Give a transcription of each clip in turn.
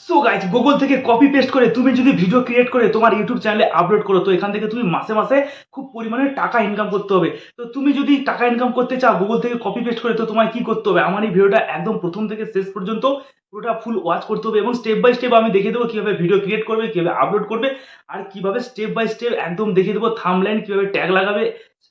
So guys, Google থেকে copy paste করে তুমি যদি ভিডিও ক্রিয়েট করে তোমার ইউটিউব চ্যানেলে আপলোড করো, তো এখান থেকে তুমি মাসে মাসে খুব পরিমাণে টাকা ইনকাম করতে হবে। তো তুমি যদি টাকা ইনকাম করতে চাও গুগল থেকে কপি পেস্ট করে, তো তোমায় কি করতে হবে, আমার এই ভিডিওটা একদম প্রথম থেকে শেষ পর্যন্ত পুরোটা ফুল ওয়াচ করতে হবে এবং স্টেপ বাই স্টেপ আমি দেখিয়ে দেবো কিভাবে ভিডিও ক্রিয়েট করবে, কিভাবে আপলোড করবে, আর কিভাবে স্টেপ বাই স্টেপ একদম দেখিয়ে দেবো থাম্বনেইল কিভাবে ট্যাগ লাগাবে,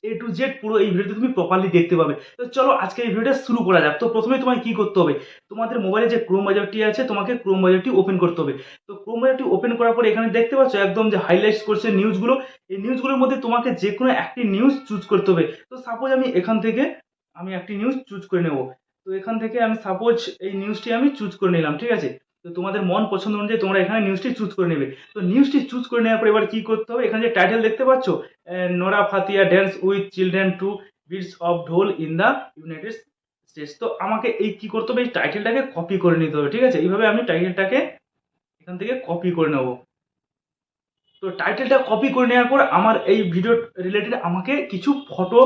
এ টু জেড পুরো এই ভিডিওতে তুমি প্রপারলি দেখতে পাবে। তো চলো আজকে এই ভিডিওটা শুরু করা যাক। তো প্রথমে তোমায় কি করতে হবে, তোমাদের মোবাইলে যে ক্রোম বাজারটি আছে তোমাকে ক্রোম বাজারটি ওপেন করতে হবে। তো ক্রোম বাজারটি ওপেন করার পরে এখানে দেখতে পাচ্ছ একদম যে হাইলাইটস করছে নিউজগুলো, এই নিউজগুলোর মধ্যে তোমাকে যে কোনো একটি নিউজ চুজ করতে হবে। তো সাপোজ আমি এখান থেকে একটি নিউজ চুজ করে নেব। তো এখান থেকে আমি সাপোজ এই নিউজটি আমি চুজ করে নিলাম, ঠিক আছে। তো তোমাদের মন পছন্দ অনুযায়ী তোমরা এখানে নিউজটি চুজ করে নেবে। তো নিউজটি চুজ করে নেওয়ার পর এবার কি করতে হবে, এখানে যে টাইটেল দেখতে পাচ্ছ, Nora Fatehi dance with children to beats of dhol in the United States. তো আমাকে এই কি করতে হবে, এই টাইটেলটাকে কপি করে নিতে হবে, ঠিক আছে। এইভাবে আমি টাইটেলটাকে এখান থেকে কপি করে নেব। তো টাইটেলটা কপি করে নেওয়ার পর আমার এই ভিডিও রিলেটেড আমাকে কিছু ফটো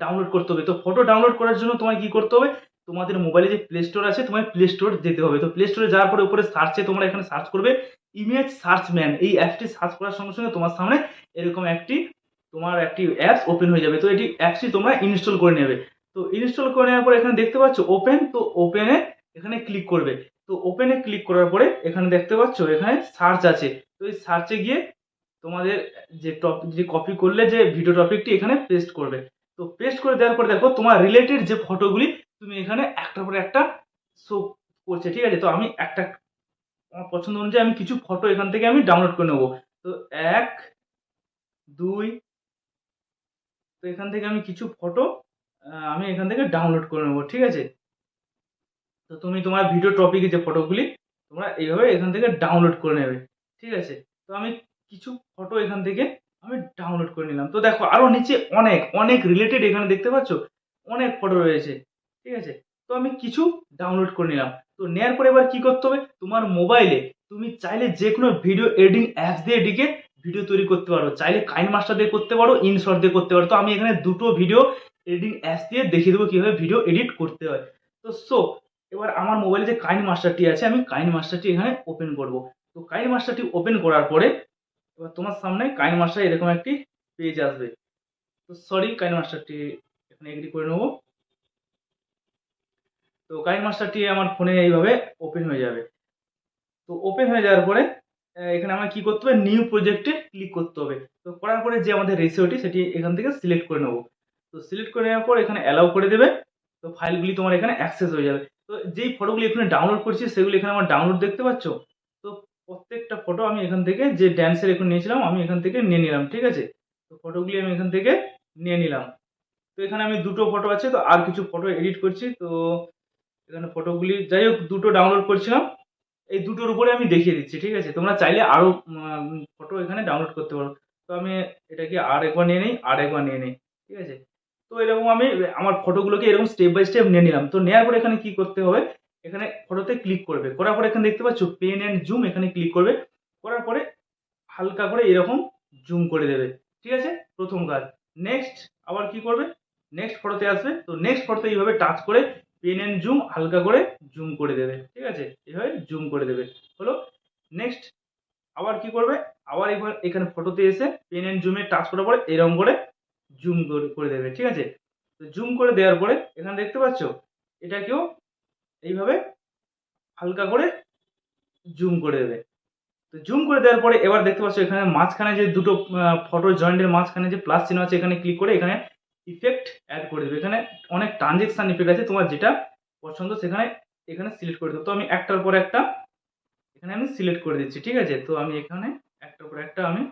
ডাউনলোড করতে হবে। তো ফটো ডাউনলোড করার জন্য তোমায় কি করতে হবে, তোমাদের মোবাইলে যে প্লে স্টোর আছে তোমায় প্লে স্টোর যেতে হবে। তো প্লে স্টোরে যাওয়ার পরে উপরে সার্চে তোমরা এখানে সার্চ করবে ইমেজ সার্চ ম্যান। এই অ্যাপটি সার্চ করার সঙ্গে সঙ্গে তোমার সামনে এরকম একটি অ্যাপস ওপেন হয়ে যাবে। তো এটি অ্যাপসটি তোমরা ইনস্টল করে নেবে। তো ইনস্টল করে নেওয়ার পর এখানে দেখতে পাচ্ছ ওপেন, তো ওপেনে এখানে ক্লিক করবে। তো ওপেনে ক্লিক করার পরে এখানে দেখতে পাচ্ছ এখানে সার্চ আছে। তো এই সার্চে গিয়ে তোমাদের যে টপিক যে কপি করলে যে ভিডিও টপিকটি এখানে পেস্ট করবে। তো পেস্ট করে দেওয়ার পর দেখো তোমার রিলেটেড যে ফটোগুলি তুমি এখানে একটার পর একটা শো করছে, ঠিক আছে। তো আমি আমার পছন্দ অনুযায়ী আমি কিছু ফটো এখান থেকে আমি ডাউনলোড করে নেবো। তো 1 2, তো এখান থেকে আমি কিছু ফটো আমি এখান থেকে ডাউনলোড করে নেবো, ঠিক আছে। তো তুমি তোমার ভিডিও টপিকে যে ফটোগুলি তোমরা এইভাবে এখান থেকে ডাউনলোড করে নেবে, ঠিক আছে। তো আমি কিছু ফটো এখান থেকে আমি ডাউনলোড করে নিলাম। তো দেখো আরো নিচে অনেক অনেক রিলেটেড এখানে দেখতে পাচ্ছ অনেক ফটো রয়েছে, ঠিক আছে। তো আমি কিছু ডাউনলোড করে নিলাম। তো নেওয়ার পরে এবার কি করতে হবে, তোমার মোবাইলে তুমি চাইলে যে কোনো ভিডিও এডিটিং অ্যাপস দিয়ে এটিকে ভিডিও তৈরি করতে পারো। চাইলে কাইন মাস্টার দিয়ে করতে পারো, ইনশট দিয়ে করতে পারো। তো আমি এখানে দুটো ভিডিও এডিটিং অ্যাপস দিয়ে দেখিয়ে দেবো কিভাবে ভিডিও এডিট করতে হয়। তো এবার আমার মোবাইলে যে কাইন মাস্টারটি আছে আমি কাইন মাস্টারটি এখানে ওপেন করব। তো কাইন মাস্টারটি ওপেন করার পরে এবার তোমার সামনে কাইন মাস্টার এরকম একটি পেজ আসবে। তো সরি, কাইন মাস্টারটি এখানে এগ্রি করে নেবো। তো কাইন মাস্টারটি আমার ফোনে এইভাবে ওপেন হয়ে যাবে। তো ওপেন হয়ে যাওয়ার পরে এখানে আমার কি করতে হবে, নিউ প্রজেক্টে ক্লিক করতে হবে। তো করার পরে যে আমাদের রেশিওটি সেটি এখান থেকে সিলেক্ট করে নেবো। তো সিলেক্ট করে নেওয়ার পর এখানে অ্যালাউ করে দেবে। তো ফাইলগুলি তোমার এখানে অ্যাক্সেস হয়ে যাবে। তো যেই ফটোগুলি এখানে ডাউনলোড করছি সেগুলি এখানে আমার ডাউনলোড দেখতে পাচ্ছ। তো প্রত্যেকটা ফটো আমি এখান থেকে যে ড্যান্সের এখন নিয়েছিলাম আমি এখান থেকে নিয়ে নিলাম, ঠিক আছে। তো ফটোগুলি আমি এখান থেকে নিয়ে নিলাম। তো এখানে আমি দুটো ফটো আছে, তো আর কিছু ফটো এডিট করছি। তো এখানে ফটোগুলি যাই হোক দুটো ডাউনলোড করছিলাম, এই দুটোর উপরে আমি দেখিয়ে দিচ্ছি, ঠিক আছে। তোমরা চাইলে আরো ফটো এখানে ডাউনলোড করতে পারো। তো আমি এটাকে আর একবার নিয়ে নিই, আর একবার নিয়ে নিই, ঠিক আছে। তো এরকম আমি আমার ফটোগুলোকে এরকম স্টেপ বাই স্টেপ নিয়ে নিলাম। তো নেওয়ার পরে এখানে কি করতে হবে, এখানে ফটোতে ক্লিক করবে। করার পরে এখানে দেখতে পাচ্ছ পেন অ্যান্ড জুম, এখানে ক্লিক করবে। করার পরে হালকা করে এরকম জুম করে দেবে, ঠিক আছে। প্রথম কাজ। নেক্সট আবার কি করবে, নেক্সট ফটোতে আসবে। তো নেক্সট ফটোতে এইভাবে টাচ করে পেন অ্যান্ড জুম হালকা করে জুম করে দেবে, ঠিক আছে। এইভাবে জুম করে দেবে, হলো। নেক্সট আবার কি করবে, আবার এবার এখানে ফটোতে এসে পেন অ্যান্ড জুমে টাচ করার পরে এরকম করে জুম করে দেবে, ঠিক আছে। তো জুম করে দেওয়ার পরে এখানে দেখতে পাচ্ছ এটাকেও এইভাবে হালকা করে জুম করে দেবে। তো জুম করে দেওয়ার পরে এবার দেখতে পাচ্ছ এখানে মাঝখানে যে দুটো ফটো জয়েন্টের মাঝখানে যে প্লাস চিহ্ন আছে এখানে ক্লিক করে এখানে ইফেক্ট অ্যাড করে দেবে। এখানে অনেক ট্রানজেকশন ইফেক্ট আছে, তোমার যেটা পছন্দ সেখানে এখানে সিলেক্ট করে দেবো। তো আমি একটার পর একটা এখানে আমি সিলেক্ট করে দিচ্ছি, ঠিক আছে। তো আমি এখানে একটার পর একটা আমি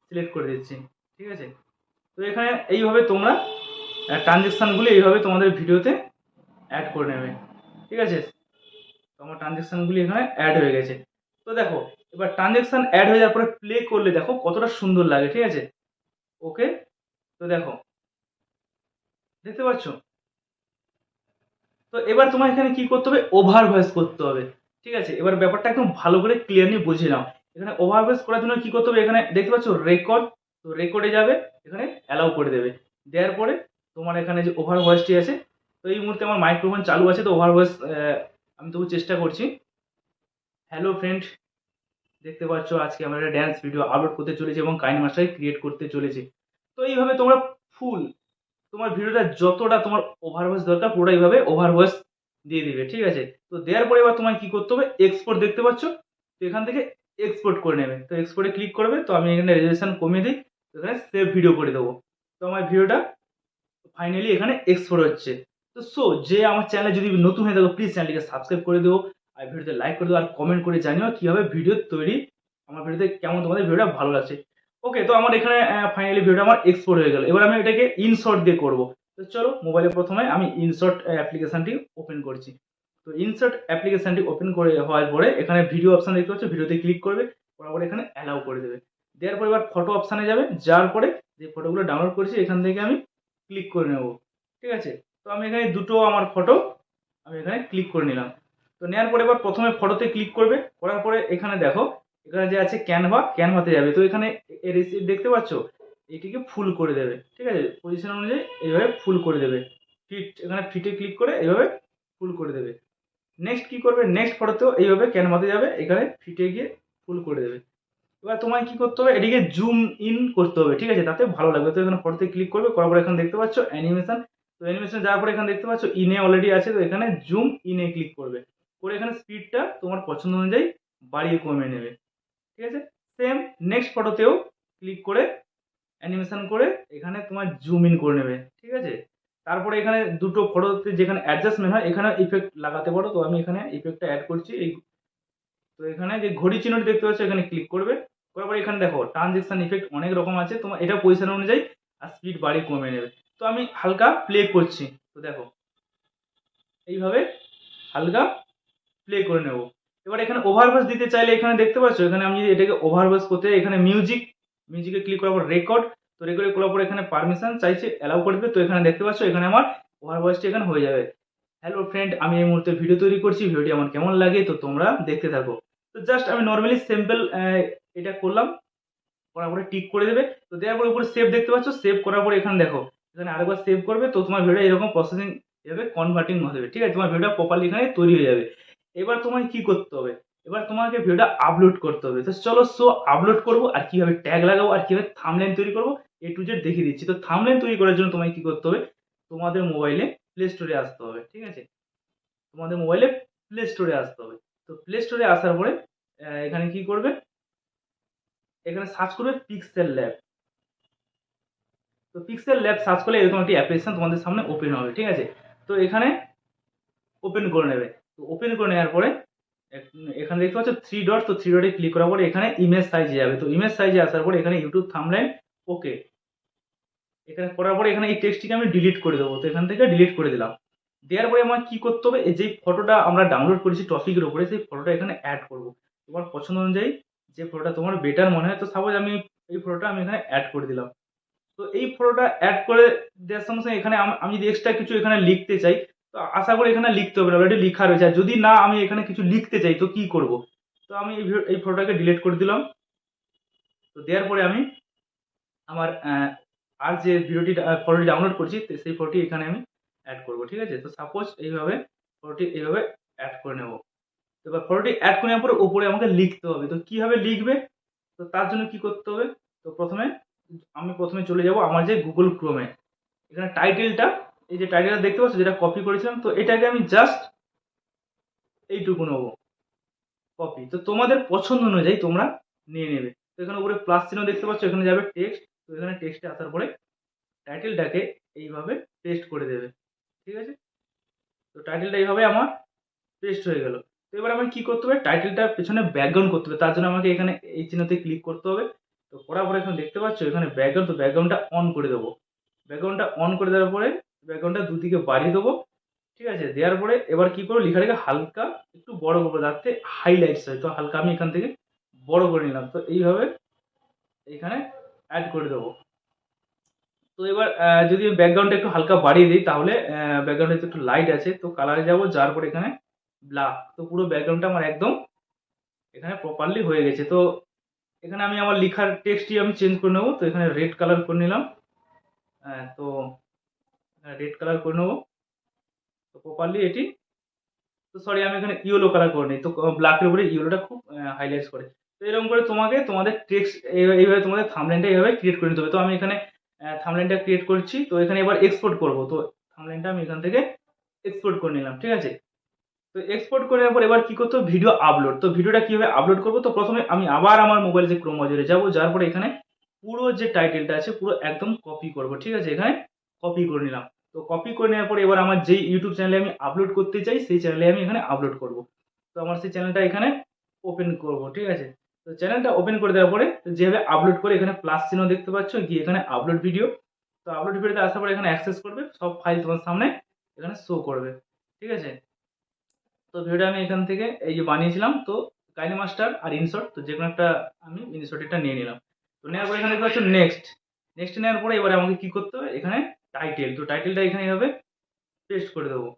সিলেক্ট করে দিচ্ছি, ঠিক আছে। তো এখানে এইভাবে তোমরা ট্রানজেকশনগুলি এইভাবে তোমাদের ভিডিওতে অ্যাড করে নেবে, ঠিক আছে। তো আমার ট্রানজেকশনগুলি এখানে অ্যাড হয়ে গেছে। তো দেখো এবার ট্রানজেকশন অ্যাড হয়ে যাওয়ার পরে প্লে করলে দেখো কতটা সুন্দর লাগে, ঠিক আছে। ওকে, তো দেখো দেখতে পাচ্ছ। তো এবার তোমার এখানে কি করতে হবে, ওভার ভয়েস করতে হবে, ঠিক আছে। এবার ব্যাপারটা একদম ভালো করে ক্লিয়ারলি বুঝে নাও। এখানে ওভার ভয়েস করার জন্য কি করতে হবে, এখানে দেখতে পাচ্ছ রেকর্ড। তো রেকর্ডে যাবে, এখানে অ্যালাউ করে দেবে। দেওয়ার পরে তোমার এখানে যে ওভার ভয়েসটি আছে, তো এই মুহূর্তে আমার মাইক্রোফোন চালু আছে, তো ওভার ভয়েস আমি তবু চেষ্টা করছি। হ্যালো ফ্রেন্ড, দেখতে পাচ্ছ আজকে আমরা একটা ড্যান্স ভিডিও আপলোড করতে চলেছি এবং কাইন মাস্টার ক্রিয়েট করতে চলেছি। তো এইভাবে তোমরা ফুল তোমার ভিডিওটা যতটা তোমার ওভার ভয়েস দরকার পুরোটা এইভাবে ওভার ভয়েস দিয়ে দিবে, ঠিক আছে? তো দেওয়ার পরে এবার তোমায় কি করতে হবে, এক্সপোর্ট দেখতে পাচ্ছ, তো এখান থেকে এক্সপোর্ট করে নেবে। তো এক্সপোর্টে ক্লিক করবে, তো আমি এখানে রেজুলেশন কমিয়ে দিই, তো এখানে সেভ ভিডিও করে দেবো। তো আমার ভিডিওটা ফাইনালি এখানে এক্সপোর্ট হচ্ছে। তো যে আমার চ্যানেলে যদি নতুন হয়ে থাকো প্লিজ চ্যানেলটিকে সাবস্ক্রাইব করে দেবো, আর ভিডিওতে লাইক করে দেবো, আর কমেন্ট করে জানিও কীভাবে ভিডিও তৈরি, আমার ভিডিওতে কেমন তোমাদের ভিডিওটা ভালো লাগছে। ওকে, তো আমার এখানে ফাইনালি ভিডিওটা আমার এক্সপোর্ট হয়ে গেল। এবার আমি এটাকে ইনশর্ট দিয়ে করবো। তো চলো মোবাইলে প্রথমে আমি ইনশর্ট অ্যাপ্লিকেশনটি ওপেন করছি। তো ইনশর্ট অ্যাপ্লিকেশনটি ওপেন করে হওয়ার পরে এখানে ভিডিও অপশন দেখতে পাচ্ছ, ভিডিওতে ক্লিক করবে, করার পরে এখানে অ্যালাউ করে দেবে। দেওয়ার পরে এবার ফটো অপশানে যাবে, যাওয়ার পরে যে ফটোগুলো ডাউনলোড করেছি এখান থেকে আমি ক্লিক করে নেব, ঠিক আছে? তো আমি এখানে দুটো আমার ফটো আমি এখানে ক্লিক করে নিলাম। তো নেওয়ার পরে এবার প্রথমে ফটোতে ক্লিক করবে, করার পরে এখানে দেখো এখানে যে আছে ক্যানভাতে যাবে। তো এখানে রিসিপ্ট দেখতে পাচ্ছ, এটিকে ফুল করে দেবে, ঠিক আছে? পজিশন অনুযায়ী এইভাবে ফুল করে দেবে। এখানে ফিটে ক্লিক করে এইভাবে ফুল করে দেবে। নেক্সট কি করবে, নেক্সট ফটোতেও এইভাবে ক্যানভাতে যাবে, এখানে ফিটে গিয়ে ফুল করে দেবে। এবার তোমায় কি করতে হবে, এটিকে জুম ইন করতে হবে, ঠিক আছে? তাতে ভালো লাগবে। তো এখানে ফটোতে ক্লিক করবে, করার পরে এখানে দেখতে পাচ্ছ অ্যানিমেশন। তো অ্যানিমেশন যাওয়ার পরে এখানে দেখতে পাচ্ছ ইনে অলরেডি আছে, তো এখানে জুম ইনে ক্লিক করবে, করে এখানে স্পিডটা তোমার পছন্দ অনুযায়ী বাড়িয়ে কমিয়ে নেবে, ঠিক আছে? সেম নেক্সট ফটোতেও ক্লিক করে অ্যানিমেশন করে এখানে তোমার জুম ইন করে নেবে, ঠিক আছে? তারপরে এখানে দুটো ফটোতে যেখানে অ্যাডজাস্টমেন্ট হয় এখানে ইফেক্ট লাগাতে পারো। তো আমি এখানে ইফেক্টটা অ্যাড করছি। তো এখানে যে ঘড়ি চিহ্নটি দেখতে পাচ্ছ এখানে ক্লিক করবে, করার পরে এখানে দেখো ট্রানজেকশন ইফেক্ট অনেক রকম আছে, তোমার এটা পজিশন অনুযায়ী আর স্পিড বাড়িয়ে কমে নেবে। তো আমি হালকা প্লে করছি, তো দেখো এইভাবে হালকা প্লে করে নেব। এবার এখানে ওভারভয়েস দিতে চাইলে এখানে দেখতে পাচ্ছ, এখানে আমি যদি এটাকে ওভারভয়েস করতে এখানে মিউজিকে ক্লিক করার পর রেকর্ড, তো রেকর্ডে করার পর এখানে পারমিশন চাইছে, অ্যালাউ করে দেবে। তো এখানে দেখতে পাচ্ছ এখানে আমার ওভারভয়েসটি এখানে হয়ে যাবে। হ্যালো ফ্রেন্ড, আমি এই মুহূর্তে ভিডিও তৈরি করছি, ভিডিওটি আমার কেমন লাগে তো তোমরা দেখতে থাকো। তো জাস্ট আমি নর্মালি সিম্পল এটা করলাম, করার পরে টিক করে দেবে। তো দেওয়ার পরে উপরে সেভ দেখতে পাচ্ছ, সেভ করার পরে এখানে দেখো এখানে আরেকবার সেভ করবে, তো তোমার ভিডিও এরকম প্রসেসিং এভাবে কনভার্টিং হবে, ঠিক আছে? তোমার ভিডিওটা প্রপারলি এখানে তৈরি হয়ে যাবে। এবার তোমায় কি করতে হবে, এবার তোমাকে ভিডিওটা আপলোড করতে হবে। তো চলো আপলোড করবো, আর কিভাবে ট্যাগ লাগাবো আর কিভাবে থাম্বনেল তৈরি করবো A to Z দেখিয়ে দিচ্ছি। তো থাম্বনেল তৈরি করার জন্য তোমায় কি করতে হবে, তোমাদের মোবাইলে প্লে স্টোরে আসতে হবে, ঠিক আছে? তোমাদের মোবাইলে প্লে স্টোরে আসতে হবে। তো প্লে স্টোরে আসার পরে এখানে কি করবে, এখানে সার্চ করবে পিক্সেল ল্যাব। তো পিক্সেল ল্যাব সার্চ করলে এরকম একটি অ্যাপ্লিকেশন তোমাদের সামনে ওপেন হবে, ঠিক আছে? তো এখানে ওপেন করে নেবে। তো ওপেন করে নেওয়ার পরে এখানে দেখতে পাচ্ছ থ্রি ডট, তো থ্রি ডটে ক্লিক করার পরে এখানে ইমেজ সাইজে যাবে। তো ইমেজ সাইজে আসার পরে এখানে ইউটিউব থাম্বনেল ওকে, এখানে করার পরে এখানে এই টেক্সটটিকে আমি ডিলিট করে দেবো। তো এখান থেকে ডিলিট করে দিলাম। দেওয়ার পরে আমার কি করতে হবে, এই যে ফটোটা আমরা ডাউনলোড করেছি টপিকের উপরে, সেই ফটোটা এখানে অ্যাড করব। তোমার পছন্দ অনুযায়ী যে ফটোটা তোমার বেটার মনে হয়, তো সাপোজ আমি এই ফটোটা আমি এখানে অ্যাড করে দিলাম। তো এই ফটোটা অ্যাড করে দেওয়ার সঙ্গে সঙ্গে এখানে আমি যদি এক্সট্রা কিছু এখানে লিখতে চাই, তো আশা করি এখানে লিখতে হবে না, অলরেডি লেখা রয়েছে। আর যদি না আমি এখানে কিছু লিখতে চাই তো কি করব, তো আমি এই ফটোটাকে ডিলিট করে দিলাম। তো দেওয়ার পরে আমি আমার আর যে ফটোটি ডাউনলোড করছি সেই ফটোটি এখানে আমি অ্যাড করব, ঠিক আছে? তো সাপোজ এইভাবে ফটোটি এইভাবে অ্যাড করে নেব। তো এবার ফটোটি অ্যাড করে নেওয়ার পরে উপরে আমাকে লিখতে হবে। তো কিভাবে লিখবে, তো তার জন্য কি করতে হবে, তো আমি প্রথমে চলে যাব আমার যে গুগল ক্রোমে। এখানে টাইটেলটা, এই যে টাইটেলটা দেখতে পাচ্ছ যেটা কপি করেছিলাম, তো এটাকে আমি জাস্ট এইটুকু নেবো কপি। তো তোমাদের পছন্দ অনুযায়ী তোমরা নিয়ে নেবে। তো এখানে উপরে প্লাস চিহ্ন দেখতে পাচ্ছ, এখানে যাবে টেক্সট। তো এখানে টেক্সটে আসার পরে টাইটেলটাকে এইভাবে পেস্ট করে দেবে, ঠিক আছে? তো টাইটেলটা এইভাবে আমার পেস্ট হয়ে গেল। তো এবার আমাকে কি করতে হবে, টাইটেলটার পেছনে ব্যাকগ্রাউন্ড করতে হবে। তার জন্য আমাকে এখানে এই চিহ্নতে ক্লিক করতে হবে। তো করার পরে এখানে দেখতে পাচ্ছ এখানে ব্যাকগ্রাউন্ড, তো ব্যাকগ্রাউন্ডটা অন করে দেবো। ব্যাকগ্রাউন্ডটা অন করে দেওয়ার পরে ব্যাকগ্রাউন্ডটা দুদিকে বাড়িয়ে দেবো, ঠিক আছে? দেওয়ার পরে এবার কি করবো, লেখাটাকে হালকা একটু বড় করবো যাতে হাইলাইটস হয়। তো হালকা আমি এখান থেকে বড় করে নিলাম। তো এইভাবে এখানে অ্যাড করে দেবো। তো এবার যদি ব্যাকগ্রাউন্ডটা একটু হালকা বাড়িয়ে দিই তাহলে ব্যাকগ্রাউন্ডে একটু লাইট আছে, তো কালারে যাবো, যাওয়ার পরে এখানে ব্ল্যাক। তো পুরো ব্যাকগ্রাউন্ডটা আমার একদম এখানে প্রপারলি হয়ে গেছে। তো এখানে আমি আমার লেখার টেক্সটটি আমি চেঞ্জ করে নেবো। তো এখানে রেড কালার করে নিলাম। তো রেড কালার করে নেবো, তো প্রপারলি এটি, তো সরি আমি এখানে ইয়েলো কালার করে নিই। তো ব্ল্যাকের উপরে ইয়েলোটা খুব হাইলাইটস করে। তো এরকম করে তোমাদের টেক্সট এইভাবে তোমাদের থাম্বনেলটা এইভাবে ক্রিয়েট করে নিতে হবে। তো আমি এখানে থাম্বনেলটা ক্রিয়েট করছি, তো এখানে এবার এক্সপোর্ট করব। তো থাম্বনেলটা আমি এখান থেকে এক্সপোর্ট করে নিলাম, ঠিক আছে। তো এক্সপোর্ট করে নেওয়ার পর এবার কি করতে হবে, ভিডিও আপলোড। তো ভিডিওটা কিভাবে আপলোড করব, তো প্রথমে আমি আবার আমার মোবাইলে যে ক্রোম ব্রাউজারে যাব, যাওয়ার পরে এখানে পুরো যে টাইটেলটা আছে পুরো একদম কপি করব, ঠিক আছে। এখানে কপি করে নিলাম। তো কপি করে নেওয়ার পরে এবার আমার যেই ইউটিউব চ্যানেলে আমি আপলোড করতে চাই সেই চ্যানেলে আমি এখানে আপলোড করব। তো আমার সেই চ্যানেলটা এখানে ওপেন করব, ঠিক আছে। তো চ্যানেলটা ওপেন করে দেওয়ার পরে যেভাবে আপলোড করে এখানে প্লাস চিহ্ন দেখতে পাচ্ছ, গিয়ে এখানে আপলোড ভিডিও। তো আপলোড ভিডিওতে আসার পরে এখানে অ্যাক্সেস করবে, সব ফাইল তোমার সামনে এখানে শো করবে, ঠিক আছে। তো ভিডিওটা আমি এখান থেকে এই যে বানিয়েছিলাম, তো কাইন মাস্টার আর ইনশর্ট, তো যে কোনো একটা আমি ইনশর্টটা নিয়ে নিলাম। তো নেওয়ার পরে এখানে দেখতে পাচ্ছ নেক্সট। নেক্সট নেওয়ার পরে এবারে আমাকে কি করতে হবে, এখানে টাইটেল। তো টাইটেলটা এখানে এভাবে পেস্ট করে দেবো।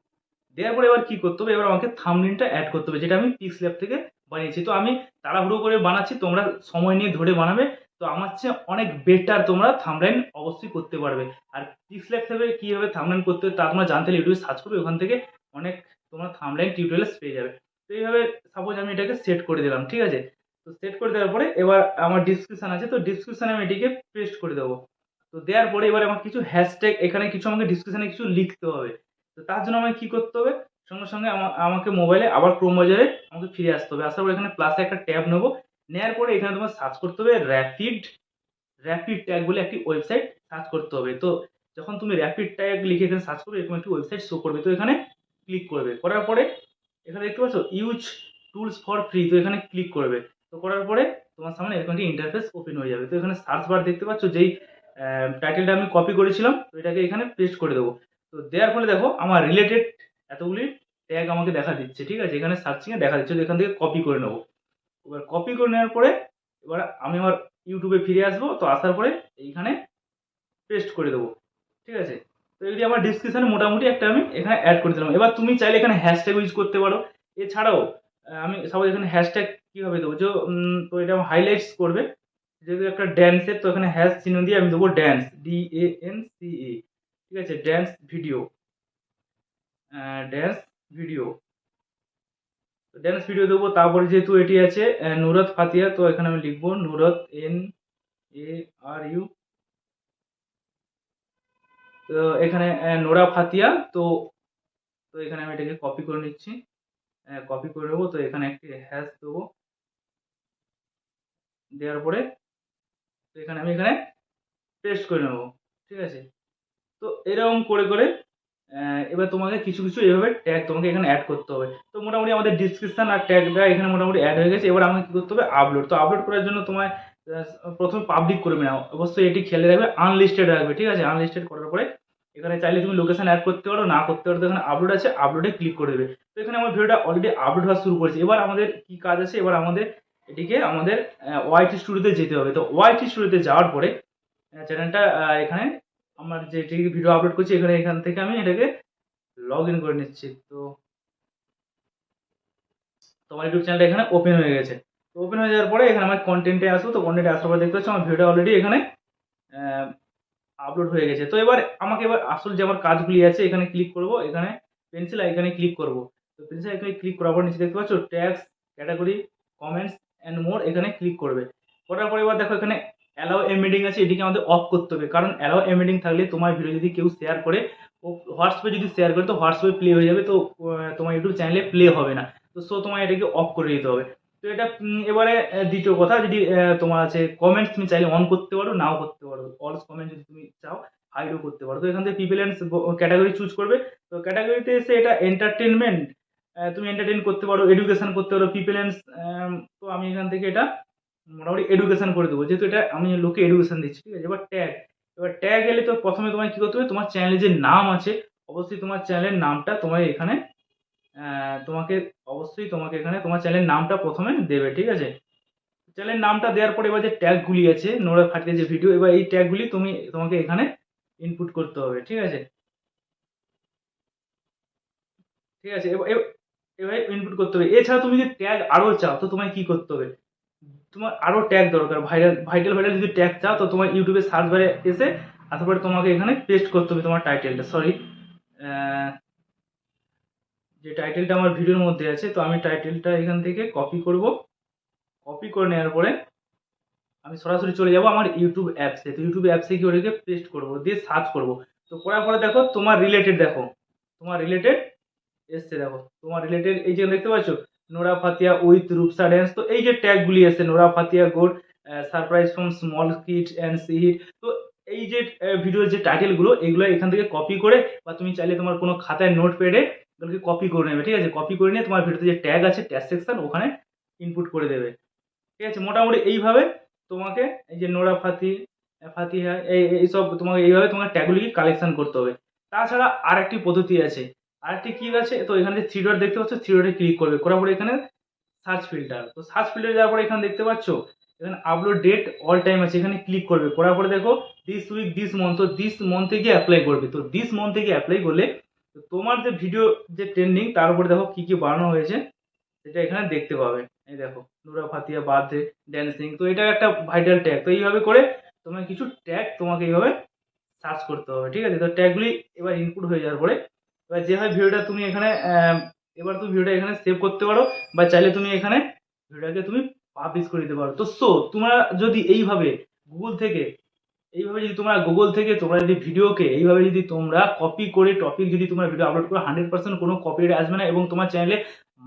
দেওয়ার পরে এবার কি করতে হবে, এবার আমাকে থাম্বনেলটা অ্যাড করতে হবে, যেটা আমি পিক্সল্যাব থেকে বানিয়েছি। তো আমি তাড়াহুড়ো করে বানাচ্ছি, তোমরা সময় নিয়ে ধরে বানাবে। তো আমার চেয়ে অনেক বেটার তোমরা থাম্বনেল অবশ্যই করতে পারবে। আর পিক্সল্যাব থেকে কীভাবে থাম্বনেল করতে হবে তা তোমরা জানতে হলে ইউটিউবে সার্চ করবে, ওখান থেকে অনেক তোমরা থাম্বনেল টিউটোরিয়ালস পেয়ে যাবে। তো এইভাবে সাপোজ আমি এটাকে সেট করে দিলাম, ঠিক আছে। তো সেট করে দেওয়ার পরে এবার আমার ডিসক্রিপশন আছে, তো ডিসক্রিপশনে আমি এটিকে পেস্ট করে দেবো। তো দেওয়ার পরে এবার আমার কিছু হ্যাশট্যাগ এখানে কিছু আমাকে ডিসক্রিপশনে কিছু লিখতে হবে। তো তার জন্য আমাকে কি করতে হবে, সঙ্গে সঙ্গে আমাকে মোবাইলে আবার ক্রোম বাজারে আমাকে ফিরে আসতে হবে। আসার পরে এখানে প্লাসে একটা ট্যাব নেবো। নেওয়ার পরে এখানে তোমার সার্চ করতে হবে র্যাপিড র্যাপিড ট্যাগ বলে একটি ওয়েবসাইট সার্চ করতে হবে। তো যখন তুমি র্যাপিড ট্যাগ লিখে এখানে সার্চ করবে, এরকম একটি ওয়েবসাইট শো করবে। তো এখানে ক্লিক করবে, করার পরে এখানে দেখতে পাচ্ছ ইউজ টুলস ফর ফ্রি, তো এখানে ক্লিক করবে। তো করার পরে তোমার সামনে এরকম একটি ইন্টারফেস ওপেন হয়ে যাবে। তো এখানে সার্চ বার দেখতে পাচ্ছ, যেই টাইটেলটা আমি কপি করেছিলাম, তো এটাকে এখানে পেস্ট করে দেবো। তো দেওয়ার ফলে দেখো আমার রিলেটেড এতগুলি ট্যাগ আমাকে দেখা দিচ্ছে, ঠিক আছে। এখানে সার্চিংয়ে দেখা দিচ্ছে, তো এখান থেকে কপি করে নেবো। এবার কপি করে নেওয়ার পরে এবার আমি আমার ইউটিউবে ফিরে আসবো। তো আসার পরে এইখানে পেস্ট করে দেবো, ঠিক আছে। তো এগুলি আমার ডিসক্রিপশনে মোটামুটি একটা আমি এখানে অ্যাড করে দিলাম। এবার তুমি চাইলে এখানে হ্যাশট্যাগ ইউজ করতে পারো। এছাড়াও আমি সাপোজ এখানে হ্যাশট্যাগ কীভাবে দেবো, যে তো এটা হাইলাইটস করবে, যেহেতু একটা ড্যান্সের, তো এখানে হ্যাশ চিহ্ন দিয়ে আমি দেবো ড্যান্স, DANCE, ঠিক আছে। Dance video, dance video, dance video দেবো। তারপরে যেহেতু এটি আছে নুরাত ফাতিয়া, তো এখানে আমি লিখবো নুরাত, NARU। তো এখানে নোরা ফাতিয়া। তো তো এখানে আমি এটাকে কপি করে নিচ্ছি, কপি করে নেবো। তো এখানে একটি হ্যাশ দেবো, দেওয়ার পরে তো এখানে আমি এখানে পেস্ট করে নেবো, ঠিক আছে। তো এরকম করে করে এবার তোমাকে কিছু কিছু এভাবে ট্যাগ তোমাকে এখানে অ্যাড করতে হবে। তো মোটামুটি আমাদের ডিসক্রিপশন আর ট্যাগটা এখানে মোটামুটি অ্যাড হয়ে গেছে। এবার আমাকে কী করতে হবে, আপলোড। তো আপলোড করার জন্য তোমায় প্রথমে পাবলিক করবে না, অবশ্যই এটি খেয়াল রাখবে, আনলিস্টেড রাখবে, ঠিক আছে। আনলিস্টেড করার পরে এখানে চাইলে তুমি লোকেশন অ্যাড করতে পারো, না করতে পারো। তো এখানে আপলোড আছে, আপলোডে ক্লিক করে দেবে। তো এখানে আমার ভিডিওটা অলরেডি আপলোড হওয়া শুরু করেছে। এবার আমাদের কি কাজ আছে, এবার আমাদের এটিকে আমাদের ওয়াইটি স্টুডিওতে যেতে হবে। তো ওয়াইটি স্টুডিওতে যাওয়ার পরে চ্যানেলটা এখানে আমার যেটি ভিডিও আপলোড করছি, এখান থেকে আমি এটাকে লগ ইন করে নিচ্ছি। তো তোমার ইউটিউব চ্যানেলটা এখানে ওপেন হয়ে গেছে। তো ওপেন হয়ে যাওয়ার পরে এখানে আমার কন্টেন্টে আসবো। তো কন্টেন্টে আসার পরে দেখতে পাচ্ছ আমার ভিডিও অলরেডি এখানে আপলোড হয়ে গেছে। তো এবার আমাকে এবার আসল যে আমার কাজগুলি আছে, এখানে ক্লিক করব, এখানে পেন্সিল এখানে ক্লিক করব। তো পেন্সিল এখানে ক্লিক করার পর নিচে দেখতে পাচ্ছ tags, category, comments and more, এখানে ক্লিক করবে। করার পরে এবার দেখো এখানে অ্যালাউ এমবেডিং আছে, এটিকে আমাদের অফ করতে হবে। কারণ অ্যালাউ এমবেডিং থাকলে তোমার ভিডিও যদি কেউ শেয়ার করে, ও হোয়াটসঅ্যাপে যদি শেয়ার করে, তো হোয়াটসঅ্যাপে প্লে হয়ে যাবে, তো তোমার ইউটিউব চ্যানেলে প্লে হবে না। তো সো তোমার এটাকে অফ করে দিতে হবে। তো এটা এবারে দ্বিতীয় কথা, যদি তোমার আছে কমেন্টস, তুমি চাইলে অন করতে পারো, নাও করতে পারো। অলস কমেন্ট যদি তুমি চাও হাইডও করতে পারো। তো এখান থেকে পিপল অ্যান্ড ক্যাটাগরি চুজ করবে। তো ক্যাটাগরিতে এসে এটা এন্টারটেনমেন্ট, তুমি এন্টারটেন করতে পারো, এডুকেশন করতে পারো, পিপল অ্যান্ড, তো আমি এখান থেকে এটা মোটামুটি এডুকেশন করে দেবো, যেহেতু এটা আমি লোকে এডুকেশন দিচ্ছি, ঠিক আছে। এবার ট্যাগ এলে তো প্রথমে তোমায় কী করতে হবে, তোমার চ্যানেলে যে নাম আছে, অবশ্যই তোমার চ্যানেলের নামটা তোমার এখানে তোমাকে অবশ্যই তোমাকে এখানে তোমার চ্যানেলের নামটা প্রথমে দেবে, ঠিক আছে। চ্যানেলের নামটা দেওয়ার পরে এবার যে ট্যাগগুলি আছে, নোরা ফাটিয়ে যে ভিডিও, এবার এই ট্যাগগুলি তোমাকে এখানে ইনপুট করতে হবে, ঠিক আছে। ঠিক আছে, এবার ইনপুট করতে হবে। এছাড়া তুমি যদি ট্যাগ আরও চাও, তো তোমায় কি করতে হবে, তোমার আরও ট্যাগ দরকার, ভাইটাল যদি ট্যাগ চাও, তো তোমার ইউটিউবে সার্চ বারে এসে আসার পরে তোমাকে এখানে পেস্ট করতে হবে তোমার টাইটেলটা, সরি, যে টাইটেলটা আমার ভিডিওর মধ্যে আছে। তো আমি টাইটেলটা এখান থেকে কপি করব, কপি করে নেওয়ার পরে আমি সরাসরি চলে যাব আমার ইউটিউব অ্যাপসে। তো ইউটিউব অ্যাপসে গিয়ে ওটাকে পেস্ট করবো, দিয়ে সার্চ করবো। তো করার পরে দেখো তোমার রিলেটেড, দেখো তোমার রিলেটেড এসছে, দেখো তোমার রিলেটেড এই যে দেখতে পাচ্ছ Nora Fatehi with Rupsa dance. তো এই যে ট্যাগগুলি এসছে Nora Fatehi good surprise from small kid and she hit. তো এই যে ভিডিওর যে টাইটেলগুলো এগুলো এখান থেকে কপি করে, বা তুমি চাইলে তোমার কোনো খাতায় নোট প্যাডে এগুলোকে কপি করে নেবে, ঠিক আছে? কপি করে নিয়ে তোমার ভিডিওতে যে ট্যাগ আছে ট্যাগ সেকশন ওখানে ইনপুট করে দেবে, ঠিক আছে? মোটামুটি এইভাবে তোমাকে এই যে নোরা ফাতিহা এইসব তোমাকে এইভাবে তোমার ট্যাগগুলিকে কালেকশন করতে হবে। তাছাড়া আরেকটি পদ্ধতি আছে, আরেকটি কি আছে, তো এখানে যে থ্রি ডট দেখতে পাচ্ছ থ্রি ডটে ক্লিক করবে, করার পরে এখানে সার্চ ফিল্টার। তো সার্চ ফিল্টারে যাওয়ার পরে এখানে দেখতে পাচ্ছ এখানে আপলোড ডেট অল টাইম আছে, এখানে ক্লিক করবে, করার পরে দেখো দিস উইক দিস মান্থ, তো দিস মান্থে গিয়ে অ্যাপ্লাই করবে। তো দিস মান্থে গিয়ে অ্যাপ্লাই করলে তো তোমার যে ভিডিও যে ট্রেন্ডিং তার উপরে দেখো কি কি বানানো হয়েছে সেটা এখানে দেখতে পাবে। এই দেখো নুরা ফাতিয়া বার্থডে ড্যান্সিং, তো এটা একটা ভাইটাল ট্যাগ। তো এইভাবে করে তোমার কিছু ট্যাগ তোমাকে এইভাবে সার্চ করতে হবে, ঠিক আছে? তো ট্যাগগুলি এবার ইনপুট হয়ে যাওয়ার পরে এবার যেভাবে ভিডিওটা তুমি এখানে এবার তুমি ভিডিওটা এখানে সেভ করতে পারো, বা চাইলে তুমি এখানে ভিডিওটাকে তুমি পাবলিশ করে দিতে পারো। তো তোমরা যদি এইভাবে গুগল থেকে তোমরা যদি ভিডিওকে এইভাবে যদি তোমরা কপি করে টপিক যদি তোমরা ভিডিও আপলোড করো 100% কোনো কপিরাইট আসবে না, এবং তোমার চ্যানেলে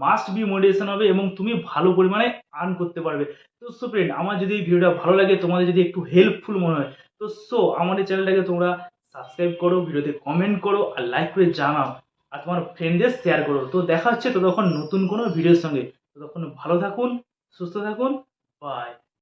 মাস্ট বি মনিটাইজেশন হবে এবং তুমি ভালো পরিমাণে আর্ন করতে পারবে। তো ফ্রেন্ড, আমার যদি এই ভিডিওটা ভালো লাগে, তোমাদের যদি একটু হেল্পফুল মনে হয়, তো আমাদের চ্যানেলটাকে তোমরা সাবস্ক্রাইব করো, ভিডিওতে কমেন্ট করো আর লাইক করে জানাও, আর তোমার ফ্রেন্ডদের শেয়ার করো। তো দেখা হচ্ছে তো তখন নতুন কোনো ভিডিওর সঙ্গে। তো তখন ভালো থাকুন, সুস্থ থাকুন, বাই।